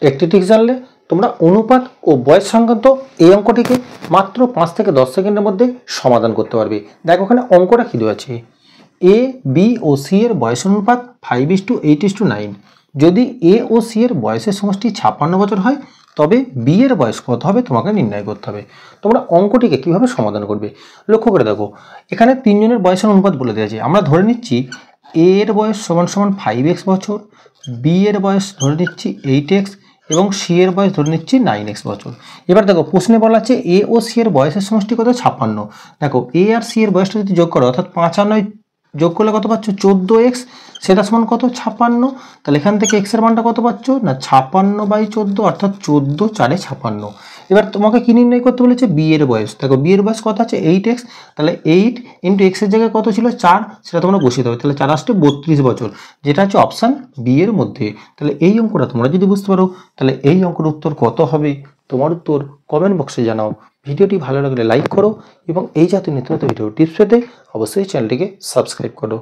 একটি ট্রিক জানলে তোমরা অনুপাত ও বয়স সংক্রান্ত এই অঙ্কটিকে মাত্র 5 থেকে 10 সেকেন্ডের মধ্যে সমাধান করতে পারবে। দেখো ওখানে অঙ্কটা কি দেওয়া আছে, এ বি ও সি এর বয়স অনুপাত 5:8:9। যদি এ ও সি এর বয়সের সমষ্টি 56 বছর হয় তবে বি এর বয়স কত হবে তোমাকে নির্ণয় করতে হবে। তোমরা অঙ্কটিকে কিভাবে সমাধান করবে লক্ষ্য করে দেখো, এখানে তিনজনের বয়সের অনুপাত বলে দেওয়া আছে। আমরা ধরে নিচ্ছি এ এর বয়স সমান সমান 5x বছর, বি এর বয়স ধরে নিচ্ছি 8x এবং সি এর বয়স ধরে নিচ্ছি 9x বছর। এবার দেখো প্রশ্নে বলা আছে এ ও সি এর বয়সের সমষ্টি কত 56। দেখো এ আর সি এর বয়সটা যদি যোগ করো অর্থাৎ 5 আর 9 যোগ করলে কত পাচ্ছ 14x, সেটা সমান কত 56। তাহলে এখান থেকে x এর মানটা কত পাচ্ছ না 56/14 অর্থাৎ 14×4=56। এবার তোমাকে কি নির্ণয় করতে বলেছে বি এর বয়স। দেখো বি এর বয়স কত আছে 8x, তাহলে 8 × x এর জায়গায় কত ছিল 4, সেটা তোমরা বসিয়ে দেবে। তাহলে 4 আসছে 32 বছর, যেটা হচ্ছে অপশান বি এর মধ্যে। তাহলে এই অঙ্কটা তোমরা যদি বুঝতে পারো তাহলে এই অঙ্কের উত্তর কত হবে তোমার উত্তর কমেন্ট বক্সে জানাও। ভিডিওটি ভালো লাগলে লাইক করো এবং এই জাতীয় নিত্য নতুন ভিডিও টিপস পেতে অবশ্যই চ্যানেলটিকে সাবস্ক্রাইব করো।